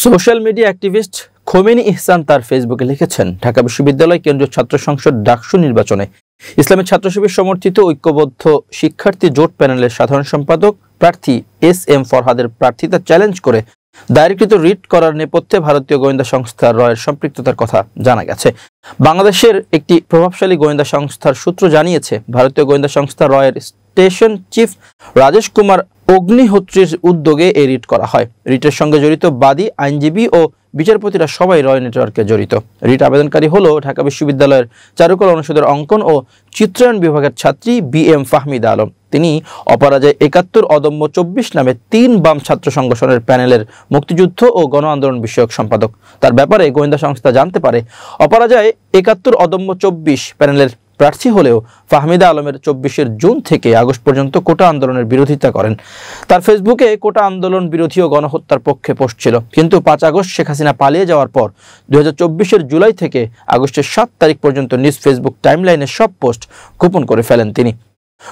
Social media activist Khomeini ইহসান তার ফেসবুকে লিখেছেন, ঢাকা বিশ্ববিদ্যালয় কেন্দ্রীয় ছাত্র সংসদ ডাকসু নির্বাচনে ইসলামী ছাত্র শিবির সমর্থিত ঐক্যবদ্ধ শিক্ষার্থী জোট প্যানেলের সাধারণ সম্পাদক প্রার্থী এস.এম. ফরহাদের প্রার্থিতা চ্যালেঞ্জ করে দায়েরকৃত রিট করার নেপথ্যে ভারতীয় গোয়েন্দা সংস্থা রয়ের সম্পৃক্ততার কথা জানা গেছে। বাংলাদেশের একটি প্রভাবশালী গোয়েন্দা সংস্থার সূত্র জানিয়েছে, ভারতীয় গোয়েন্দা সংস্থা রয়ের স্টেশন চিফ রাজেশ কুমার অগ্নিহোত্রীর উদ্যোগে এই রিট করা হয়। রিটের সঙ্গে জড়িত বাদী, আইনজীবী ও বিচারপতিরা সবাই রয় নেটওয়ার্কে জড়িত। রিট আবেদনকারী হল ঢাকা বিশ্ববিদ্যালয়ের চারুকলা অনুষদের অঙ্কন ও চিত্রায়ন বিভাগের ছাত্রী বি.এম. ফাহমিদা আলম। তিনি অপরাজয় ৭১ অদম্য ২৪ নামে ৩ বাম ছাত্র সংগঠনের প্যানেলের মুক্তিযুদ্ধ ও গণ আন্দোলন বিষয়ক সম্পাদক। তার ব্যাপারে গোয়েন্দা সংস্থা জানতে পারে, অপরাজয় ৭১ অদম্য ২৪ প্যানেলের প্রার্থী হলেও ফাহমিদা আলমের ২৪ জুন থেকে আগস্ট পর্যন্ত কোটা আন্দোলনের বিরোধিতা করেন। তার ফেসবুকে কোটা আন্দোলন বিরোধী ও গণহত্যার পক্ষে পোস্ট ছিল, কিন্তু ৫ আগস্ট শেখ হাসিনা পালিয়ে যাওয়ার পর ২০২৪ জুলাই থেকে আগস্টের ৭ তারিখ পর্যন্ত নিজ ফেসবুক টাইমলাইনে সব পোস্ট গোপন করে ফেলেন তিনি।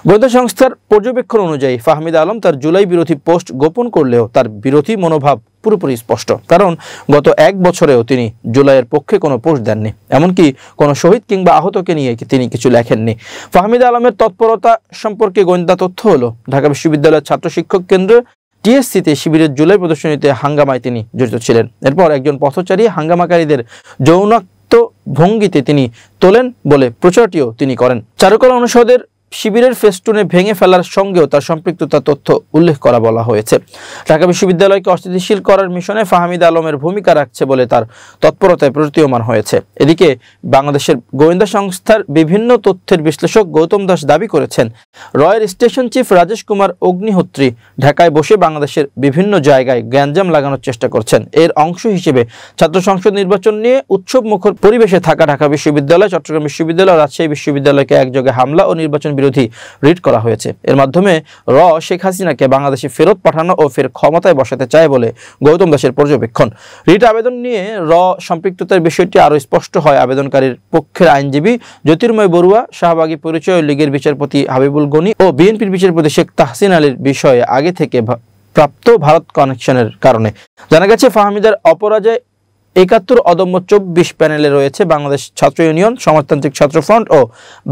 গোয়েন্দা সংস্থার পর্যবেক্ষণ অনুযায়ী ফাহমিদা আলম তার জুলাই বিরোধী পোস্ট গোপন করলেও তার বিরোধী মনোভাব পুরোপুরি স্পষ্ট, কারণ গত ১ বছরেও তিনি জুলাইয়ের পক্ষে কোনো পোস্ট দেননি, এমনকি কোনো শহীদ কিংবা আহতকে নিয়ে তিনি কিছু লেখেননি। ফাহমিদা আলমের তৎপরতা সম্পর্কে গোয়েন্দা তথ্য হলো, ঢাকা বিশ্ববিদ্যালয়ের ছাত্র শিক্ষক কেন্দ্র টিএসসিতে শিবিরের জুলাই প্রদর্শনীতে হাঙ্গামায় তিনি জড়িত ছিলেন। এরপর একজন পথচারী হাঙ্গামাকারীদের যৌনাক্ত ভঙ্গিতে তিনি তোলেন বলে প্রচারটিও তিনি করেন। চারুকলা অনুষদের শিবিরের ফেস্টুনে ভেঙে ফেলার সঙ্গেও তার সম্পৃক্ততা তথ্য উল্লেখ করা বলা হয়েছে। ঢাকা বিশ্ববিদ্যালয়কে অস্থিতিশীল করার মিশনে ফাহমিদা আলমের ভূমিকা রাখছে বলে তার তৎপরতায় প্রতীয়মান হয়েছে। এদিকে বাংলাদেশের গোয়েন্দা সংস্থার বিভিন্ন তথ্যের বিশ্লেষক গৌতম দাস দাবি করেছেন, রয়ের স্টেশন চিফ রাজেশ কুমার অগ্নিহোত্রী ঢাকায় বসে বাংলাদেশের বিভিন্ন জায়গায় গ্যাঞ্জাম লাগানোর চেষ্টা করছেন। এর অংশ হিসেবে ছাত্র সংসদ নির্বাচন নিয়ে উৎসব মুখর পরিবেশে থাকা ঢাকা বিশ্ববিদ্যালয়, চট্টগ্রাম বিশ্ববিদ্যালয়, রাজশাহী বিশ্ববিদ্যালয়কে একযোগে হামলা ও নির্বাচন বিরোধী রিট করা হয়েছে। এর মাধ্যমে শেখ হাসিনাকে বাংলাদেশে ফেরত পাঠানো ও ফের ক্ষমতায় বসাতে চায় বলে গৌতম দাসের পর্যবেক্ষণ। রিট আবেদন নিয়ে সম্পৃক্ততার বিষয়টি আরও স্পষ্ট হয় আবেদনকারীর পক্ষের আইনজীবী জ্যোতির্ময় বড়ুয়া, শাহবাগী পরিচয় লীগের বিচারপতি হাবিবুল গনি ও বিএনপির বিচারপতি শেখ তাহসিন আলীর বিষয়ে আগে থেকে প্রাপ্ত ভারত কানেকশনের কারণে। জানা গেছে, ফাহমিদার অপরাজয় ৭১ অদম্য ২৪ প্যানেলে রয়েছে বাংলাদেশ ছাত্র ইউনিয়ন, সমাজতান্ত্রিক ছাত্র ফ্রন্ট ও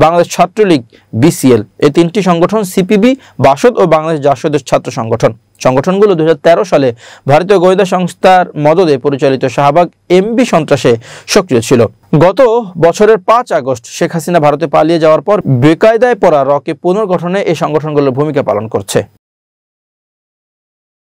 বাংলাদেশ ছাত্রলীগ বিসিএল। এই ৩টি সংগঠন সিপিবি, বাসদ ও বাংলাদেশ জাসদের ছাত্র সংগঠন। সংগঠনগুলো ২০১৩ সালে ভারতীয় গোয়েন্দা সংস্থার মদদে পরিচালিত শাহবাগ এমবি সন্ত্রাসে সক্রিয় ছিল। গত বছরের ৫ আগস্ট শেখ হাসিনা ভারতে পালিয়ে যাওয়ার পর বেকায়দায় পড়া রকে পুনর্গঠনে এই সংগঠনগুলোর ভূমিকা পালন করছে।